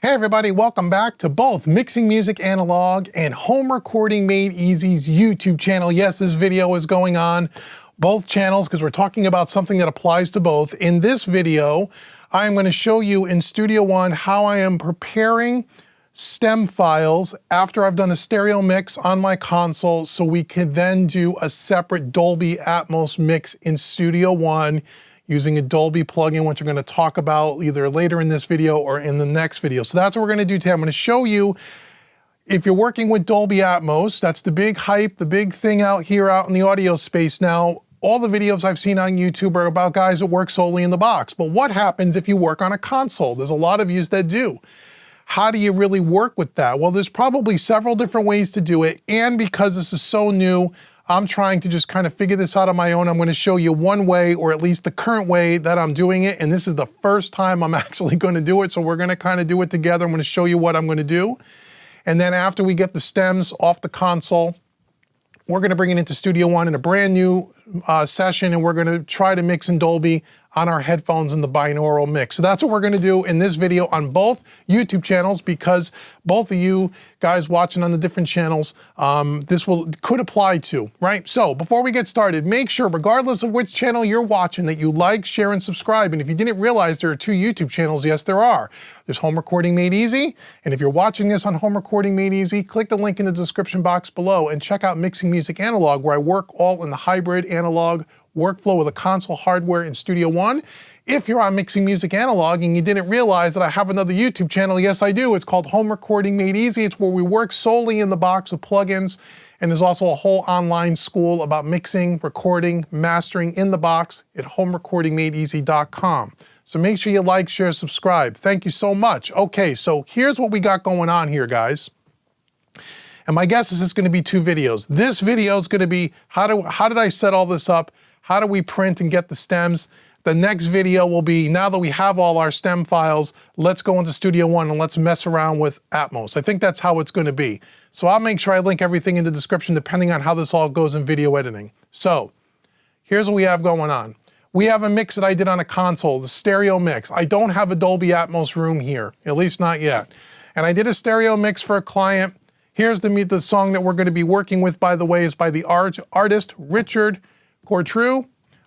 Hey everybody, welcome back to both Mixing Music Analog and Home Recording Made Easy's YouTube channel. Yes, this video is going on both channels because we're talking about something that applies to both. In this video, I am going to show you in Studio One how I am preparing stem files after I've done a stereo mix on my console so we can then do a separate Dolby Atmos mix in Studio One using a Dolby plugin, which I'm going to talk about either later in this video or in the next video. So that's what we're going to do today. I'm going to show you, if you're working with Dolby Atmos, that's the big hype, the big thing out here out in the audio space now. All the videos I've seen on YouTube are about guys that work solely in the box. But what happens if you work on a console? There's a lot of yous that do. How do you really work with that? Well, there's probably several different ways to do it. And because this is so new, I'm trying to just kind of figure this out on my own. I'm going to show you one way, or at least the current way that I'm doing it. And this is the first time I'm actually going to do it. So we're going to kind of do it together. I'm going to show you what I'm going to do. And then after we get the stems off the console, we're going to bring it into Studio One in a brand new session. And we're going to try to mix in Dolby on our headphones in the binaural mix. So that's what we're going to do in this video on both YouTube channels, because both of you guys watching on the different channels, this could apply to, right? So before we get started, make sure, regardless of which channel you're watching, that you like, share, and subscribe. And if you didn't realize there are two YouTube channels, yes, there are. There's Home Recording Made Easy. And if you're watching this on Home Recording Made Easy, click the link in the description box below and check out Mixing Music Analog, where I work all in the hybrid analog workflow with a console hardware in Studio One. If you're on Mixing Music Analog and you didn't realize that I have another YouTube channel, yes I do. It's called Home Recording Made Easy. It's where we work solely in the box with plugins, and there's also a whole online school about mixing, recording, mastering in the box at homerecordingmadeeasy.com. So make sure you like, share, subscribe. Thank you so much. Okay, so here's what we got going on here, guys. And my guess is it's going to be two videos. This video is going to be how did I set all this up? How do we print and get the stems? The next video will be, now that we have all our stem files, let's go into Studio One and let's mess around with Atmos. I think that's how it's going to be. So I'll make sure I link everything in the description depending on how this all goes in video editing. So here's what we have going on. We have a mix that I did on a console, the stereo mix. I don't have a Dolby Atmos room here, at least not yet. And I did a stereo mix for a client. Here's the song that we're going to be working with, by the way, is by the artist Richard Couture,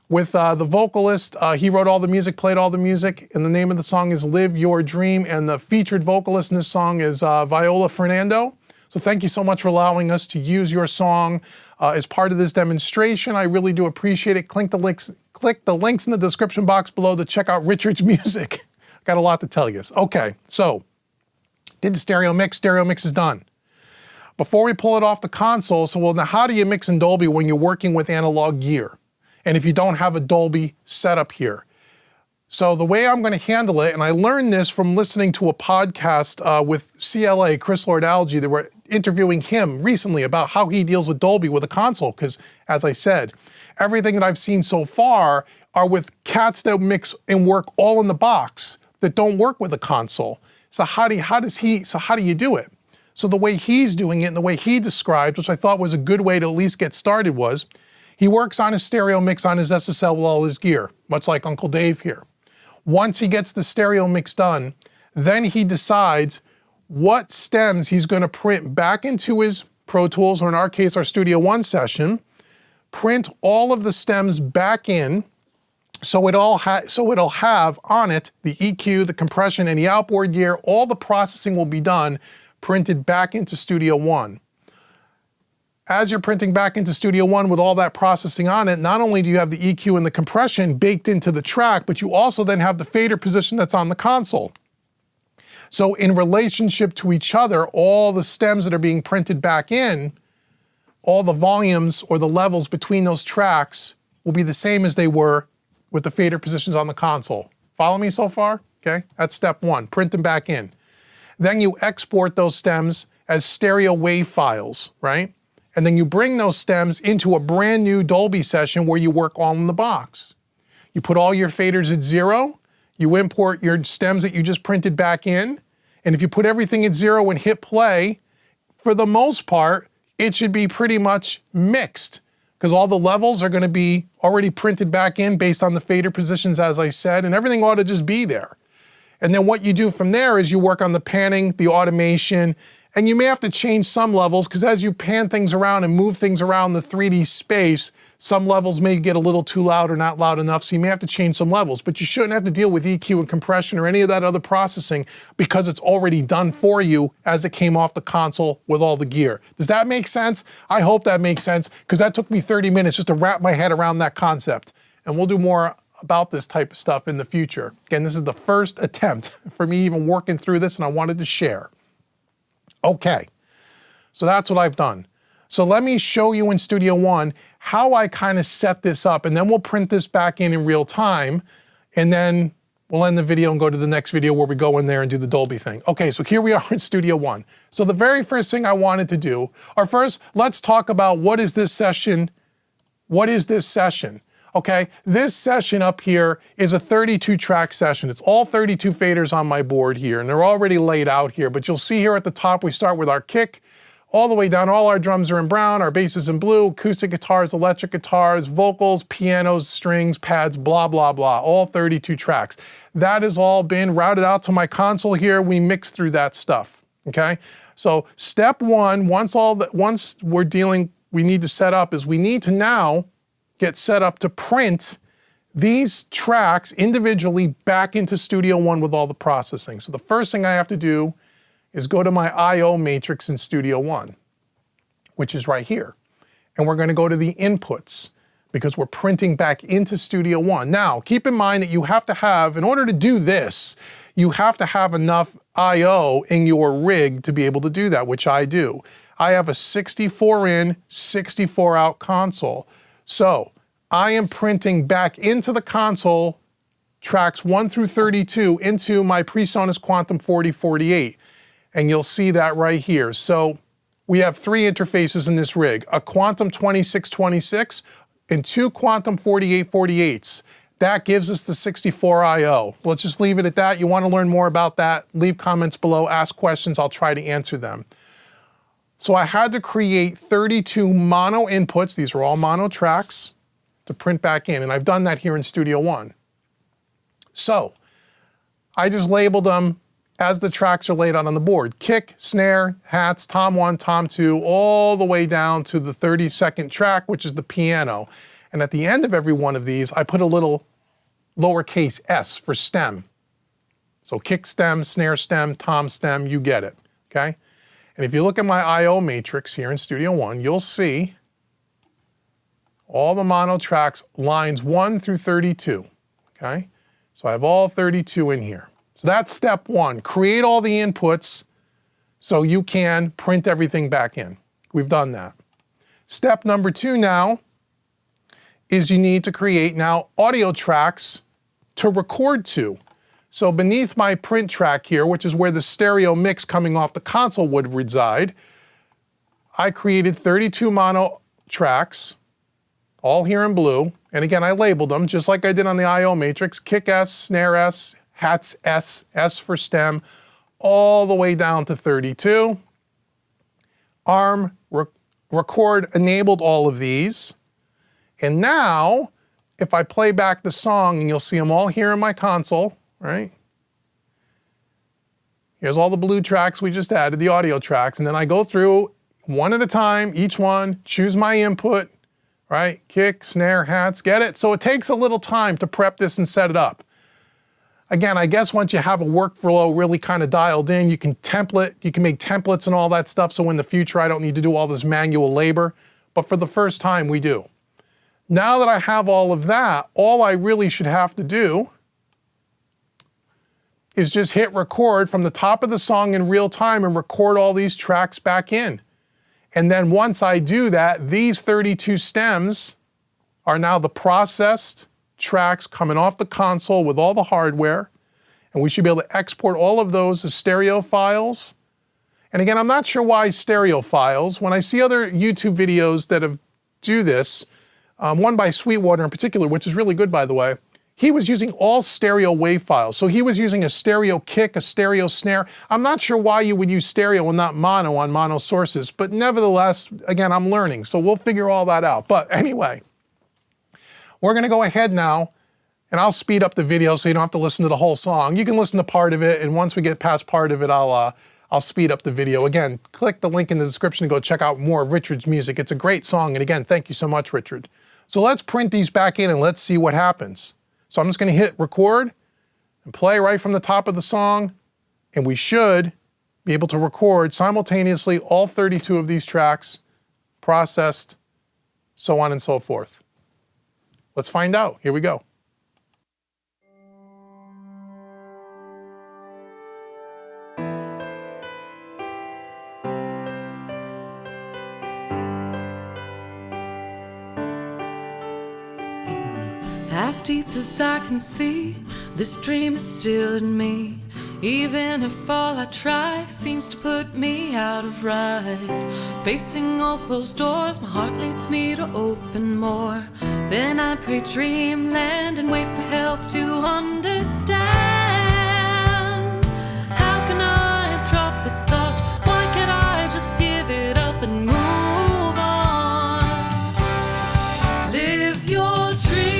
with the vocalist. He wrote all the music, played all the music, and the name of the song is Live Your Dream, and the featured vocalist in this song is Viola Fernando. So thank you so much for allowing us to use your song as part of this demonstration. I really do appreciate it. Click the links in the description box below to check out Richard's music. Got a lot to tell you. Okay, so did the stereo mix is done. Before we pull it off the console, so well, now how do you mix in Dolby when you're working with analog gear? And if you don't have a Dolby setup here. So the way I'm going to handle it, and I learned this from listening to a podcast with CLA, Chris Lord-Alge. They were interviewing him recently about how he deals with Dolby with a console, because as I said, everything that I've seen so far are with cats that mix and work all in the box that don't work with a console. So how do you do it? So the way he's doing it and the way he described, which I thought was a good way to at least get started, was he works on his stereo mix on his SSL with all his gear, much like Uncle Dave here. Once he gets the stereo mix done, then he decides what stems he's going to print back into his Pro Tools, or in our case, our Studio One session, print all of the stems back in, so it'll have on it the EQ, the compression, and the outboard gear. All the processing will be done, printed back into Studio One. As you're printing back into Studio One with all that processing on it, not only do you have the EQ and the compression baked into the track, but you also then have the fader position that's on the console. So in relationship to each other, all the stems that are being printed back in, all the volumes or the levels between those tracks will be the same as they were with the fader positions on the console. Follow me so far? Okay, that's step one, print them back in. Then you export those stems as stereo wave files, right? And then you bring those stems into a brand new Dolby session where you work all in the box. You put all your faders at 0, you import your stems that you just printed back in, and if you put everything at 0 and hit play, for the most part, it should be pretty much mixed, because all the levels are going to be already printed back in based on the fader positions, as I said, and everything ought to just be there. And then what you do from there is you work on the panning, the automation, and you may have to change some levels because as you pan things around and move things around the 3D space, some levels may get a little too loud or not loud enough, so you may have to change some levels, but you shouldn't have to deal with EQ and compression or any of that other processing because it's already done for you as it came off the console with all the gear. Does that make sense? I hope that makes sense because that took me 30 minutes just to wrap my head around that concept. And we'll do more about this type of stuff in the future. Again, this is the first attempt for me even working through this and I wanted to share. Okay, so that's what I've done. So let me show you in Studio One how I kind of set this up, and then we'll print this back in real time, and then we'll end the video and go to the next video where we go in there and do the Dolby thing. Okay, so here we are in Studio One. So the very first thing I wanted to do, or first, let's talk about what is this session? What is this session? Okay, this session up here is a 32 track session. It's all 32 faders on my board here, and they're already laid out here, but you'll see here at the top, we start with our kick, all the way down, all our drums are in brown, our bass is in blue, acoustic guitars, electric guitars, vocals, pianos, strings, pads, blah, blah, blah, all 32 tracks. That has all been routed out to my console here. We mix through that stuff, okay? So step one, once we're dealing, we need to set up is we need to now get set up to print these tracks individually back into Studio One with all the processing. So the first thing I have to do is go to my I/O matrix in Studio One, which is right here. And we're gonna go to the inputs because we're printing back into Studio One. Now, keep in mind that you have to have, in order to do this, you have to have enough I/O in your rig to be able to do that, which I do. I have a 64 in, 64 out console. So I am printing back into the console tracks 1 through 32 into my PreSonus Quantum 4048. And you'll see that right here. So we have 3 interfaces in this rig, a Quantum 2626 and 2 Quantum 4848s. That gives us the 64 I/O. Let's just leave it at that. You want to learn more about that, leave comments below, ask questions, I'll try to answer them. So I had to create 32 mono inputs, these are all mono tracks, to print back in, and I've done that here in Studio One. So I just labeled them as the tracks are laid out on the board. Kick, snare, hats, tom 1, tom 2, all the way down to the 32nd track, which is the piano. And at the end of every one of these, I put a little lowercase s for stem. So kick stem, snare stem, tom stem, you get it, okay? And if you look at my I/O matrix here in Studio One, you'll see all the mono tracks, lines 1 through 32, okay? So I have all 32 in here. So that's step one, create all the inputs so you can print everything back in. We've done that. Step number 2 now is you need to create now audio tracks to record to. So beneath my print track here, which is where the stereo mix coming off the console would reside, I created 32 mono tracks, all here in blue. And again, I labeled them just like I did on the I/O matrix, kick S, snare S, hats S, S for stem, all the way down to 32. ARM record enabled all of these. And now, if I play back the song, and you'll see them all here in my console, right? Here's all the blue tracks we just added, the audio tracks, and then I go through one at a time, each one, choose my input, right? Kick, snare, hats, get it? So it takes a little time to prep this and set it up. Again, I guess once you have a workflow really kind of dialed in, you can make templates and all that stuff, so in the future I don't need to do all this manual labor, but for the first time we do. Now that I have all of that, all I really should have to do is just hit record from the top of the song in real time and record all these tracks back in. And then once I do that, these 32 stems are now the processed tracks coming off the console with all the hardware. And we should be able to export all of those as stereo files. And again, I'm not sure why stereo files. When I see other YouTube videos that do this, one by Sweetwater in particular, which is really good by the way, he was using all stereo wave files. So he was using a stereo kick, a stereo snare. I'm not sure why you would use stereo and not mono on mono sources, but nevertheless, again, I'm learning, so we'll figure all that out. But anyway, we're gonna go ahead now And I'll speed up the video so you don't have to listen to the whole song. You can listen to part of it, and once we get past part of it, I'll speed up the video. Again, click the link in the description to go check out more of Richard's music. It's a great song, and again, thank you so much, Richard. So let's print these back in and let's see what happens. So I'm just gonna hit record and play right from the top of the song, and we should be able to record simultaneously all 32 of these tracks, processed, so on and so forth. Let's find out. Here we go. As deep as I can see, this dream is still in me. Even if all I try seems to put me out of right. Facing all closed doors, my heart leads me to open more. Then I pray dreamland and wait for help to understand. How can I drop this thought? Why can't I just give it up and move on? Live your dream.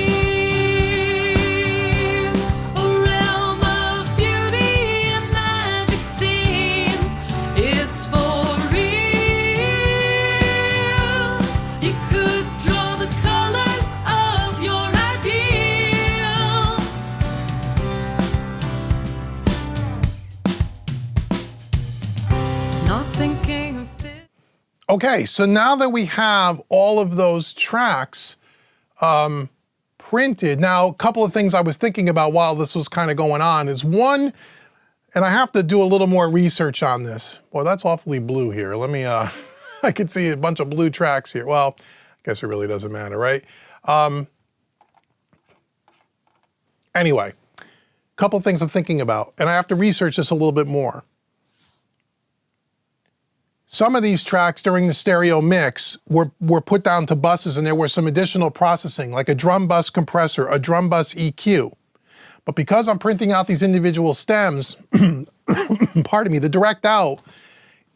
Okay, so now that we have all of those tracks printed, now a couple of things I was thinking about while this was kind of going on is one, and I have to do a little more research on this. Boy, that's awfully blue here. Let me, I could see a bunch of blue tracks here. Well, I guess it really doesn't matter, right? Anyway, a couple of things I'm thinking about, and I have to research this a little bit more. Some of these tracks during the stereo mix were put down to buses, and there was some additional processing, like a drum bus compressor, a drum bus EQ. But because I'm printing out these individual stems, pardon me, the direct out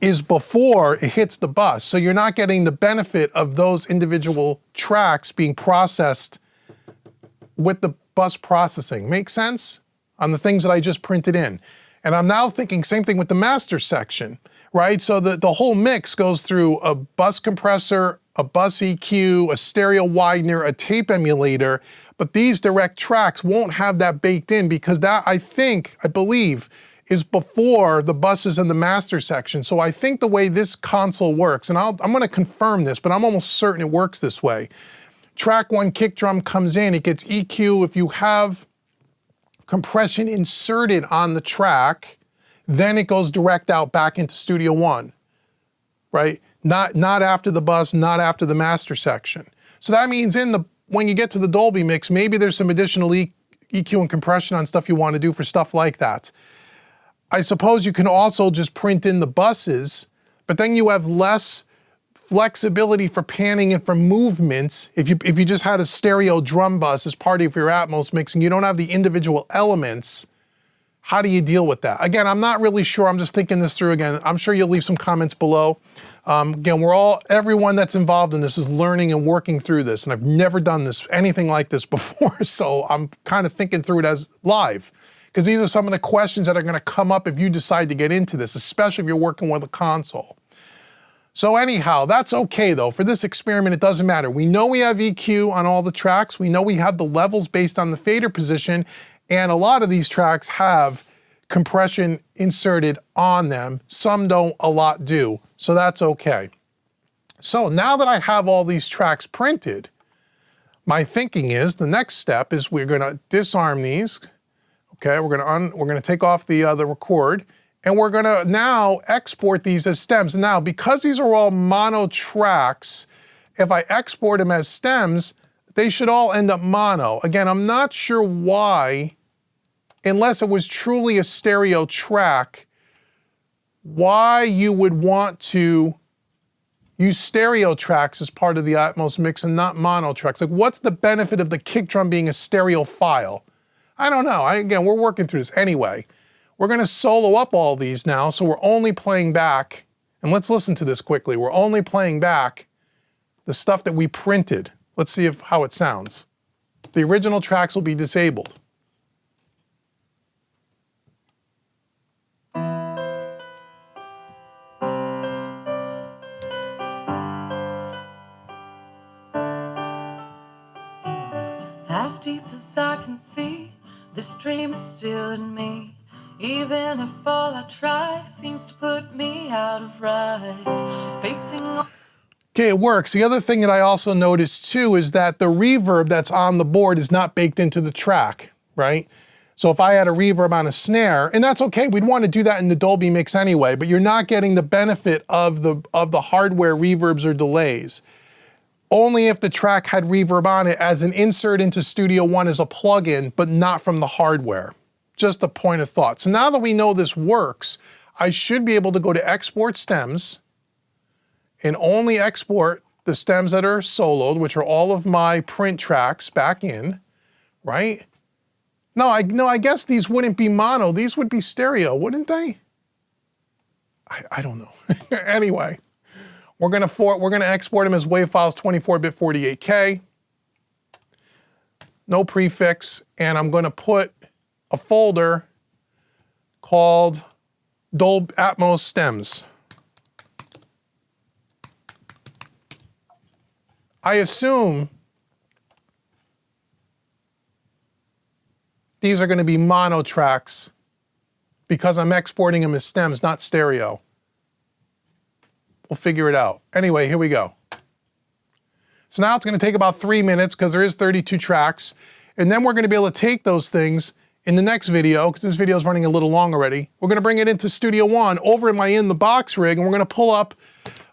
is before it hits the bus. So you're not getting the benefit of those individual tracks being processed with the bus processing. Make sense? On the things that I just printed in. And I'm now thinking same thing with the master section. Right, so the whole mix goes through a bus compressor, a bus EQ, a stereo widener, a tape emulator, but these direct tracks won't have that baked in because that, I believe, is before the buses and the master section. So I think the way this console works, and I'm gonna confirm this, but I'm almost certain it works this way. Track 1 kick drum comes in, it gets EQ. If you have compression inserted on the track, then it goes direct out back into Studio One, right? Not after the bus, not after the master section. So that means when you get to the Dolby mix, maybe there's some additional EQ and compression on stuff you want to do for stuff like that. I suppose you can also just print in the buses, but then you have less flexibility for panning and for movements. If you just had a stereo drum bus as part of your Atmos mixing, you don't have the individual elements. How do you deal with that? Again, I'm not really sure. I'm just thinking this through again. I'm sure you'll leave some comments below. Again, everyone that's involved in this is learning and working through this, and I've never done anything like this before, so I'm kind of thinking through it as live, because these are some of the questions that are gonna come up if you decide to get into this, especially if you're working with a console. So anyhow, that's okay though. For this experiment, it doesn't matter. We know we have EQ on all the tracks. We know we have the levels based on the fader position, and a lot of these tracks have compression inserted on them. Some don't, a lot do. So that's okay. So now that I have all these tracks printed, my thinking is the next step is we're gonna disarm these. Okay, we're gonna take off the record, and we're gonna now export these as stems. Now, because these are all mono tracks, if I export them as stems, they should all end up mono. Again, I'm not sure why, unless it was truly a stereo track, why you would want to use stereo tracks as part of the Atmos mix and not mono tracks. Like, what's the benefit of the kick drum being a stereo file? I don't know. Again, we're working through this. Anyway, we're gonna solo up all these now, so we're only playing back, and let's listen to this quickly. We're only playing back the stuff that we printed. Let's see how it sounds. The original tracks will be disabled. As deep as I can see, this dream is still in me. Even if all I try seems to put me out of ride. Facing Okay, it works. The other thing that I also noticed too is that the reverb that's on the board is not baked into the track, right? So if I had a reverb on a snare, and that's okay, we'd want to do that in the Dolby mix anyway, but you're not getting the benefit of the hardware reverbs or delays. Only if the track had reverb on it as an insert into Studio One as a plugin, but not from the hardware. Just a point of thought. So now that we know this works, I should be able to go to Export Stems and only export the stems that are soloed, which are all of my print tracks back in, right? No, I guess these wouldn't be mono. These would be stereo, wouldn't they? I don't know. Anyway. We're gonna export them as WAV files 24-bit 48K. No prefix, and I'm gonna put a folder called Dolby Atmos stems. I assume these are gonna be mono tracks because I'm exporting them as stems, not stereo. We'll figure it out. Anyway, here we go. So now it's gonna take about 3 minutes because there is 32 tracks. And then we're gonna be able to take those things in the next video, because this video is running a little long already. We're gonna bring it into Studio One over in my In the Box rig, and we're gonna pull up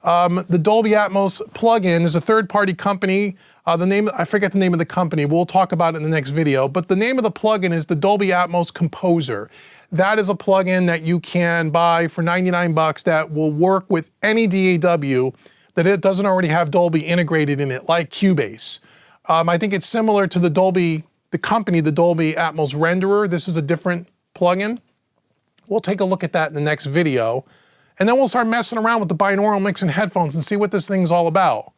the Dolby Atmos plugin. There's a third-party company. I forget the name of the company. We'll talk about it in the next video. But the name of the plugin is the Dolby Atmos Composer. That is a plugin that you can buy for 99 bucks that will work with any DAW that it doesn't already have Dolby integrated in it, like Cubase. I think it's similar to the Dolby Atmos renderer. This is a different plugin. We'll take a look at that in the next video. And then we'll start messing around with the binaural mix and headphones and see what this thing's all about.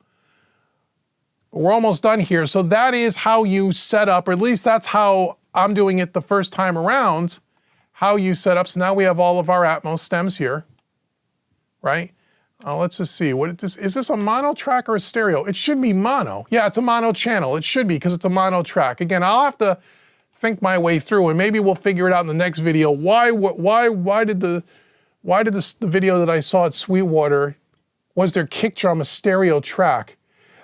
We're almost done here. So that is how you set up, or at least that's how I'm doing it the first time around. How you set up. So now we have all of our Atmos stems here, right? Let's just see. Is this a mono track or a stereo? It should be mono. Yeah, it's a mono channel. It should be because it's a mono track. Again, I'll have to think my way through, and maybe we'll figure it out in the next video. Why did the video that I saw at Sweetwater, was their kick drum a stereo track?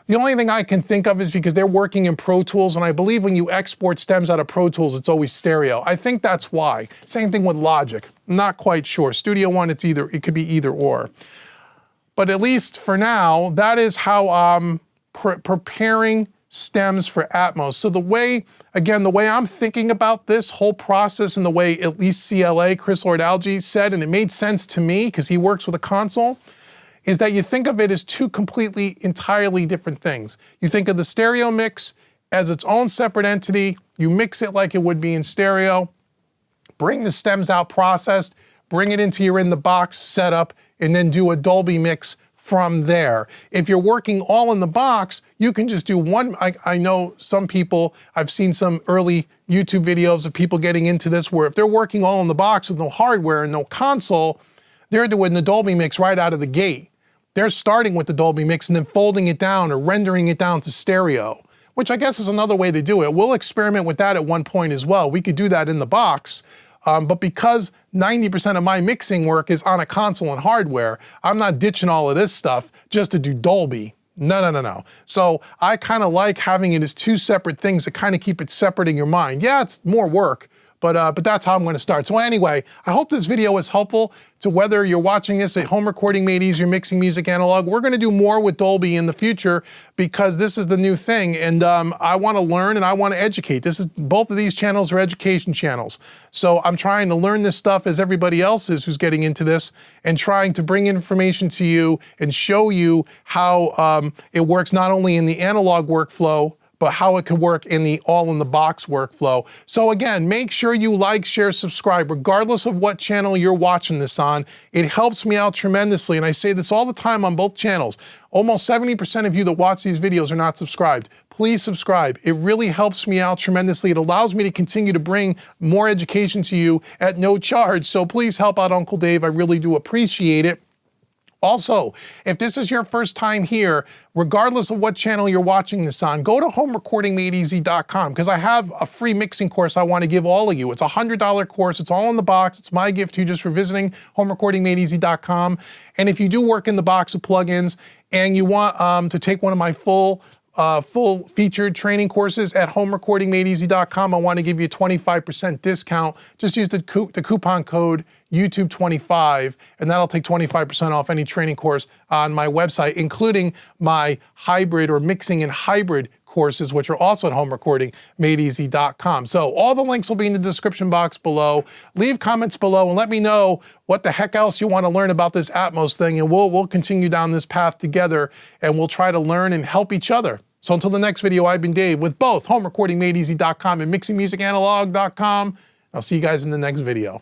The only thing I can think of is because they're working in Pro Tools, and I believe when you export stems out of Pro Tools, it's always stereo. I think that's why. Same thing with Logic. Not quite sure. Studio One, it could be either or. But at least for now, that is how I'm preparing stems for Atmos. So the way I'm thinking about this whole process and the way at least CLA, Chris Lord-Alge, said, and it made sense to me because he works with a console, is that you think of it as two completely, entirely different things. You think of the stereo mix as its own separate entity, you mix it like it would be in stereo, bring the stems out processed, bring it into your In the Box setup, and then do a Dolby mix from there. If you're working all in the box, you can just do one. I know some people, I've seen some early YouTube videos of people getting into this where if they're working all in the box with no hardware and no console, they're doing the Dolby mix right out of the gate. They're starting with the Dolby mix and then folding it down or rendering it down to stereo, which I guess is another way to do it. We'll experiment with that at one point as well. We could do that in the box, but because 90% of my mixing work is on a console and hardware, I'm not ditching all of this stuff just to do Dolby. No. So I kind of like having it as two separate things to kind of keep it separate in your mind. Yeah, it's more work, but that's how I'm going to start. So anyway, I hope this video was helpful to whether you're watching this at Home Recording Made Easier, Mixing Music Analog. We're going to do more with Dolby in the future because this is the new thing, and I want to learn and I want to educate. Both of these channels are education channels. So I'm trying to learn this stuff as everybody else is who's getting into this, and trying to bring information to you and show you how it works not only in the analog workflow, but how it could work in the all-in-the-box workflow. So again, make sure you like, share, subscribe, regardless of what channel you're watching this on. It helps me out tremendously, and I say this all the time on both channels. Almost 70% of you that watch these videos are not subscribed. Please subscribe. It really helps me out tremendously. It allows me to continue to bring more education to you at no charge. So please help out Uncle Dave. I really do appreciate it. Also, if this is your first time here, regardless of what channel you're watching this on, go to homerecordingmadeeasy.com because I have a free mixing course I want to give all of you. It's a $100 course. It's all in the box. It's my gift to you just for visiting homerecordingmadeeasy.com. And if you do work in the box of plugins and you want to take one of my full featured training courses at homerecordingmadeeasy.com, I want to give you a 25% discount. Just use the coupon code YouTube25, and that'll take 25% off any training course on my website, including my hybrid or mixing and hybrid courses, which are also at homerecordingmadeeasy.com. So all the links will be in the description box below. Leave comments below and let me know what the heck else you want to learn about this Atmos thing, and we'll continue down this path together, and we'll try to learn and help each other. So until the next video, I've been Dave with both homerecordingmadeeasy.com and mixingmusicanalog.com. I'll see you guys in the next video.